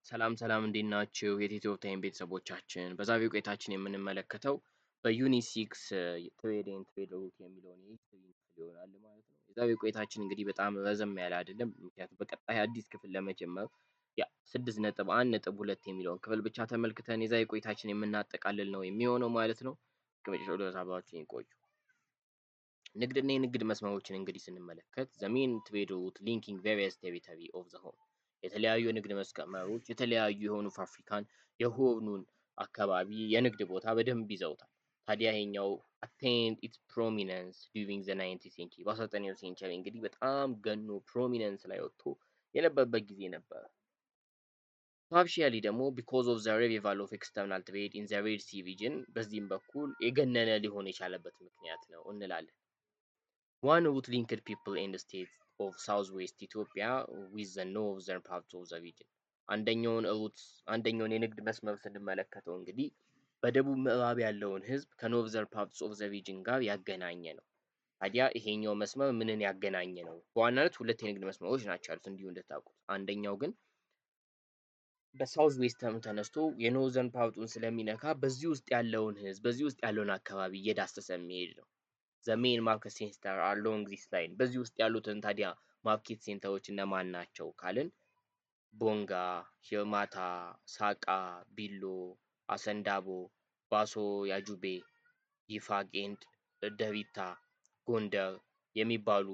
ሰላም ሰላም እንዴት ናችሁ? የኢትዮ ታይም ቤተሰቦቻችን በዛሬው ቆይታችን የምንመለከተው በዩኒሲክስ ትሬድ ኤንድ ትሬድ ሩት የሚለውን የሂስትሪ ክፍል ይሆናል ማለት ነው። የዛሬው ቆይታችን እንግዲህ በጣም ረዘም ያለ አይደለም፣ ምክንያቱም በቀጣይ አዲስ ክፍል ለመጀመር 6.1.2 የሚለውን ክፍል ብቻ ተመልክተን የዛሬ ቆይታችን የምናጠቃልል ነው የሚሆነው ማለት ነው። ከመጨረሻው ድረስ አብራችሁን ይቆዩ። ንግድና የንግድ መስመሮችን እንግዲህ ስንመለከት ዘ ሜን ትሬድ ሩት ሊንኪንግ ቬሪየስ ቴሪቶሪ ኦፍ ዘ ሆም የተለያዩ የንግድ መስመሮች የተለያዩ የሆኑ ፋብሪካን የሆኑን አካባቢ የንግድ ቦታ በደንብ ይዘውታል። ታዲያ ይሄኛው አቴንድ ኢትስ ፕሮሚነንስ ዱሪንግ ዘ 19th ሴንቸሪ በ19ኛው ሴንቸሪ እንግዲህ በጣም ገኖ ፕሮሚነንስ ላይ ወጥቶ የነበረበት ጊዜ ነበር። ፓርሺያሊ ደግሞ ቢኮዝ ኦፍ ዘ ሪቫይቫል ኦፍ ኤክስተርናል ትሬድ ኢን ዘ ሬድ ሲ ሪጅን በዚህም በኩል የገነነ ሊሆን የቻለበት ምክንያት ነው እንላለን። One route linked people and the states of southwest Ethiopia with the northern parts of the region. አንደኛውን የንግድ መስመር ስንመለከተው እንግዲህ በደቡብ ምዕራብ ያለውን ህዝብ ከኖርዘርን ፓርትስ ኦፍ ዘ ሪጅን ጋር ያገናኘ ነው። ታዲያ ይሄኛው መስመር ምንን ያገናኘ ነው? በዋናነት ሁለት የንግድ መስመሮች ናቸው ያሉት እንዲሁ እንደታውቁት። አንደኛው ግን በሳውዝ ዌስተርን ተነስቶ የኖርዘርን ፓርቱን ስለሚነካ በዚህ ውስጥ ያለውን ህዝብ በዚህ ውስጥ ያለውን አካባቢ እየዳሰሰ የሚሄድ ነው። ዘ ሜን ማርኬት ሴንተር አሎንግ ዚስ ላይን በዚህ ውስጥ ያሉትን ታዲያ ማርኬት ሴንተሮች እነማን ናቸው ካልን ቦንጋ፣ ሂርማታ፣ ሳቃ፣ ቢሎ፣ አሰንዳቦ፣ ባሶ ያጁቤ፣ ይፋግ ኤንድ ደቢታ፣ ጎንደር የሚባሉ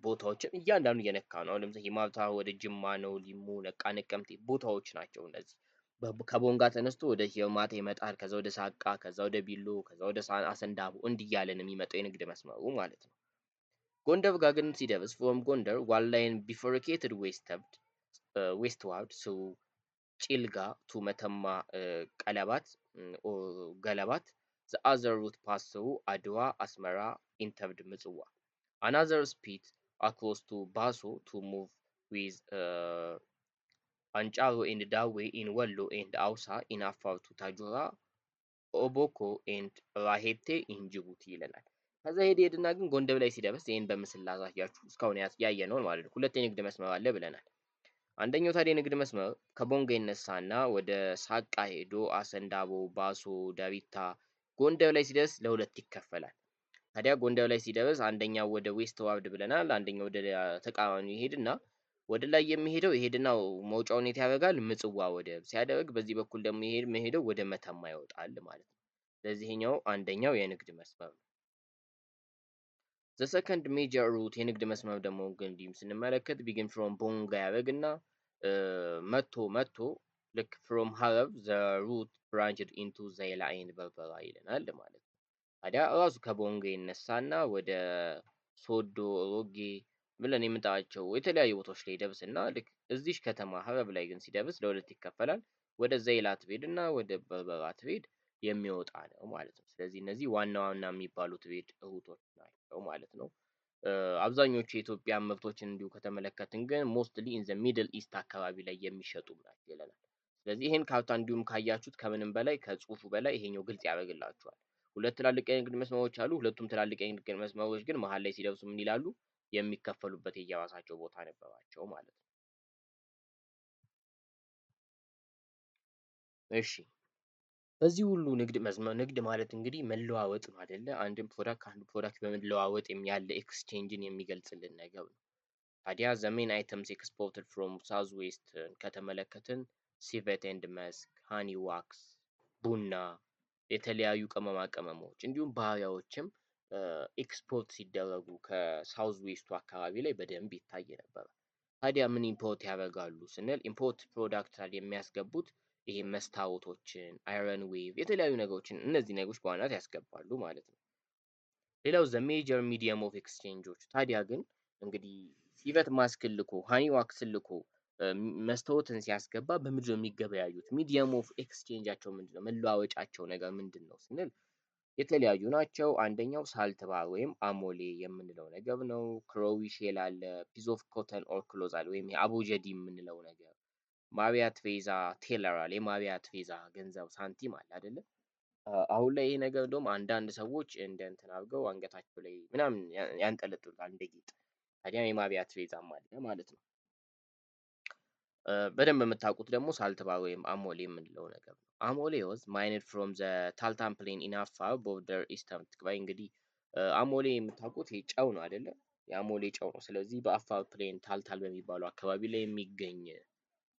ቦታዎችን እያንዳንዱ እየነካ ነው። አሁን ለምሳሌ ሂርማታ ወደ ጅማ ነው፣ ሊሙ፣ ነቃ፣ ነቀምቴ ቦታዎች ናቸው እነዚህ። ከቦንጋ ተነስቶ ወደ ሂርማታ ይመጣል፣ ከዛ ወደ ሳቃ፣ ከዛ ወደ ቢሎ፣ ከዛ ወደ አሰንዳቦ እንዲህ እያለ ነው የሚመጣው የንግድ መስመሩ ማለት ነው። ጎንደር ጋር ግን ሲደርስ ፍሮም ጎንደር ዋን ላይን ቢፎርኬትድ ዌስትዋርድ ስሩ ጭልጋ ቱ መተማ ቀለባት ገለባት ዘ አዘር ሩት ፓስ ስሩ አድዋ አስመራ ኢንተርድ ምጽዋ አናዘር ስፒት አክሮስ ቱ ባሶ ቱ ሙቭ ዊዝ አንጫሮ ኤንድ ዳዌ ኢን ወሎ ኤንድ አውሳ ኢን አፋር ቱ ታጁራ ኦቦኮ ኤንድ ራሄቴ ኢን ጅቡቲ ይለናል። ከዛ ሄድና ግን ጎንደር ላይ ሲደርስ ይህን በምስል ላሳያችሁ እስካሁን ያየነውን ማለት ነው። ሁለት የንግድ መስመር አለ ብለናል። አንደኛው ታዲያ የንግድ መስመር ከቦንጋ ይነሳና ወደ ሳቃ ሄዶ አሰንዳቦ፣ ባሶ፣ ዳቢታ ጎንደር ላይ ሲደርስ ለሁለት ይከፈላል። ታዲያ ጎንደር ላይ ሲደርስ አንደኛው ወደ ዌስት ዋርድ ብለናል፣ አንደኛው ወደ ተቃራኒው ይሄድና ወደ ላይ የሚሄደው ይሄድና መውጫውን የት ያደርጋል? ምጽዋ ወደብ ሲያደርግ በዚህ በኩል ደግሞ የሚሄደው ወደ መተማ ይወጣል ማለት ነው። ለዚህኛው አንደኛው የንግድ መስመር ነው። ዘ ሰከንድ ሜጀር ሩት የንግድ መስመር ደግሞ እንግዲህ ስንመለከት ቢግን ፍሮም ቦንጋ ያደርግና መቶ ልክ ፍሮም ሀረብ ዘ ሩት ብራንችድ ኢንቱ ዘይላ ኤንድ በርበራ ይለናል ማለት ነው። ታዲያ ራሱ ከቦንጋ ይነሳና ወደ ሶዶ፣ ሮጌ ብለን የምንጠራቸው የተለያዩ ቦታዎች ላይ ይደርስና ልክ እዚሽ ከተማ ሀረብ ላይ ግን ሲደርስ ለሁለት ይከፈላል። ወደ ዘይላ ትሬድ እና ወደ በርበራ ትሬድ የሚወጣ ነው ማለት ነው። ስለዚህ እነዚህ ዋና ዋና የሚባሉ ትሬድ ሩቶች ናቸው ማለት ነው። አብዛኞቹ የኢትዮጵያ ምርቶችን እንዲሁ ከተመለከትን ግን ሞስትሊ ኢን ዘ ሚድል ኢስት አካባቢ ላይ የሚሸጡ ናቸው ይለናል። ስለዚህ ይህን ካርታ እንዲሁም ካያችሁት ከምንም በላይ ከጽሁፉ በላይ ይሄኛው ግልጽ ያደርግላችኋል። ሁለት ትላልቅ የንግድ መስመሮች አሉ። ሁለቱም ትላልቅ የንግድ መስመሮች ግን መሀል ላይ ሲደርሱ ምን ይላሉ? የሚከፈሉበት የየራሳቸው ቦታ ነበራቸው ማለት ነው። እሺ በዚህ ሁሉ ንግድ ማለት እንግዲህ መለዋወጥ ነው አይደለ? አንድን ፕሮዳክት ከአንዱ ፕሮዳክት በመለዋወጥ ያለ ኤክስቼንጅን የሚገልጽልን ነገር ነው። ታዲያ ዘ ሜን አይተምስ ኤክስፖርትድ ፍሮም ሳውዝ ዌስት ከተመለከትን ሲቨት ኤንድ መስክ፣ ሃኒ ዋክስ፣ ቡና፣ የተለያዩ ቅመማ ቅመሞች እንዲሁም ባሪያዎችም ኤክስፖርት ሲደረጉ ከሳውዝ ዌስቱ አካባቢ ላይ በደንብ ይታይ ነበር። ታዲያ ምን ኢምፖርት ያደርጋሉ ስንል ኢምፖርት ፕሮዳክት የሚያስገቡት ይሄ መስታወቶችን፣ አይረን ዌቭ የተለያዩ ነገሮችን እነዚህ ነገሮች በዋናነት ያስገባሉ ማለት ነው። ሌላው ዘ ሜጀር ሚዲየም ኦፍ ኤክስቼንጆች ታዲያ ግን እንግዲህ ሲቨት ማስክን ልኮ ሃኒ ዋክስን ልኮ መስታወትን ሲያስገባ በምንድን ነው የሚገበያዩት? ሚዲየም ኦፍ ኤክስቼንጃቸው ምንድን ነው? መለዋወጫቸው ነገር ምንድን ነው ስንል የተለያዩ ናቸው። አንደኛው ሳልት ባር ወይም አሞሌ የምንለው ነገር ነው። ክሮዊ ሼል አለ፣ ፒስ ኦፍ ኮተን ኦር ክሎዝ አለ ወይም አቦጀዲ የምንለው ነገር፣ ማቢያት ፌዛ ቴለር አለ፣ የማቢያት ፌዛ ገንዘብ ሳንቲም አለ አይደለ? አሁን ላይ ይሄ ነገር እንደውም አንዳንድ ሰዎች እንደ እንትን አድርገው አንገታቸው ላይ ምናምን ያንጠለጥሉታል እንደ ጌጥ። ታዲያ የማቢያት ፌዛም አለ ማለት ነው። በደንብ የምታውቁት ደግሞ ሳልትባር ወይም አሞሌ የምንለው ነገር ነው። አሞሌ was mined from the ታልታን plain in Afar border eastern ትግራይ። እንግዲህ አሞሌ የምታውቁት ይሄ ጨው ነው አይደለ? የአሞሌ ጨው ነው። ስለዚህ በአፋር ፕሌን ታልታል በሚባለው አካባቢ ላይ የሚገኝ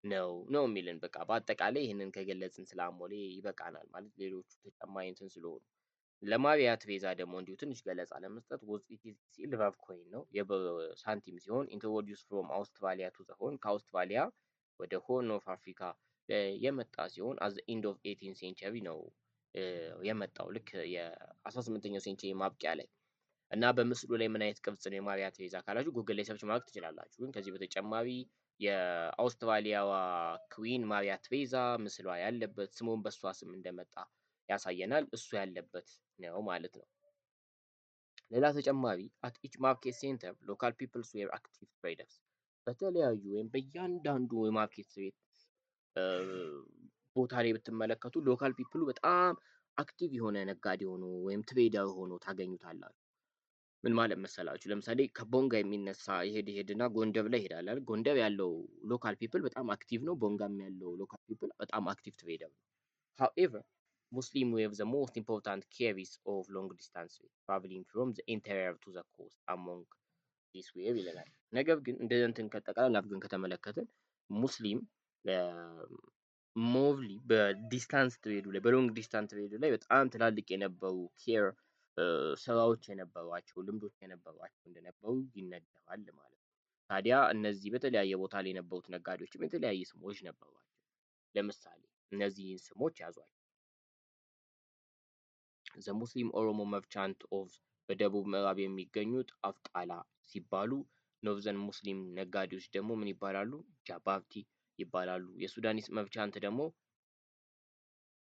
ነው የሚልን። በቃ በአጠቃላይ ይህንን ከገለጽን ስለ አሞሌ ይበቃናል ማለት ሌሎቹ ተጨማሪ እንትን ስለሆኑ። ለማሪያ ትሬዛ ደግሞ እንዲሁ ትንሽ ገለጻ ለመስጠት ሲልቨር ኮይን ነው የብር ሳንቲም ሲሆን ኢንትሮዲውስ ፍሮም አውስትራሊያ ቱ ዘ ሆርን ከአውስትራሊያ ወደ ሆርን ኦፍ አፍሪካ የመጣ ሲሆን አዝ ኢንድ ኦፍ 18 ሴንቸሪ ነው የመጣው ልክ የ18ኛው ሴንቸሪ ማብቂያ ላይ እና በምስሉ ላይ ምን አይነት ቅርጽ ነው የማሪያ ቴሬዛ ካላችሁ ጉግል ላይ ሰርች ማድረግ ትችላላችሁ። ግን ከዚህ በተጨማሪ የአውስትራሊያዋ ክዊን ማሪያ ቴሬዛ ምስሏ ያለበት ስሙን በሷ ስም እንደመጣ ያሳየናል። እሱ ያለበት ነው ማለት ነው። ሌላ ተጨማሪ አት ኢች ማርኬት ሴንተር ሎካል ፒፕልስ ዌር አክቲቭ ትሬደርስ በተለያዩ ወይም በእያንዳንዱ የማርኬት ቤት ቦታ ላይ ብትመለከቱ ሎካል ፒፕሉ በጣም አክቲቭ የሆነ ነጋዴ ሆኖ ወይም ትሬደር ሆኖ ታገኙታላችሁ። ምን ማለት መሰላችሁ? ለምሳሌ ከቦንጋ የሚነሳ ይሄድና ጎንደር ላይ ይሄዳል አይደል? ጎንደር ያለው ሎካል ፒፕል በጣም አክቲቭ ነው። ቦንጋም ያለው ሎካል ፒፕል በጣም አክቲቭ ትሬደር ነው። however Muslim were the most important carriers of long distance trade, traveling from the interior to the coast among this wave ይለናል። ነገር ግን እንደ እንትን ከጠቅላላ አድርገን ከተመለከትን ሙስሊም ሞቭሊ በዲስታንስ ትሬዱ ላይ በሎንግ ዲስታንስ ትሬዱ ላይ በጣም ትላልቅ የነበሩ ኬር ስራዎች የነበሯቸው ልምዶች የነበሯቸው እንደነበሩ ይነገራል ማለት ነው። ታዲያ እነዚህ በተለያየ ቦታ ላይ የነበሩት ነጋዴዎችም የተለያየ ስሞች ነበሯቸው። ለምሳሌ እነዚህን ስሞች ያዟቸው። ዘ ሙስሊም ኦሮሞ መርቻንት ኦፍ በደቡብ ምዕራብ የሚገኙት አፍጣላ ሲባሉ፣ ኖርዘርን ሙስሊም ነጋዴዎች ደግሞ ምን ይባላሉ? ጃባርቲ ይባላሉ። የሱዳኒስ መርቻንት ደግሞ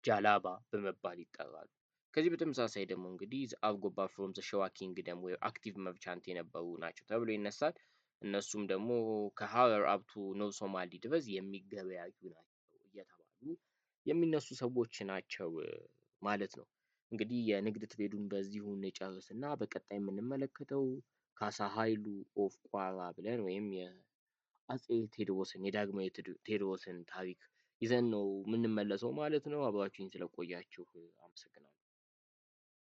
ጃላባ በመባል ይጠራሉ። ከዚህ በተመሳሳይ ደግሞ እንግዲህ አርጎባ ፍሮም ዘ ሸዋ ኪንግደም ወይ አክቲቭ መርቻንት የነበሩ ናቸው ተብሎ ይነሳል። እነሱም ደግሞ ከሀረር አብቱ ኖር ሶማሊ ድረስ የሚገበያዩ ናቸው እየተባሉ የሚነሱ ሰዎች ናቸው ማለት ነው። እንግዲህ የንግድ ትሬዱን በዚሁ እንጨርስና በቀጣይ የምንመለከተው ካሳ ኃይሉ ኦፍ ቋራ ብለን ወይም የአፄ ቴዎድሮስን የዳግማዊ ቴዎድሮስን ታሪክ ይዘን ነው የምንመለሰው ማለት ነው። አብራችሁኝ ስለቆያችሁ አመሰግናለሁ።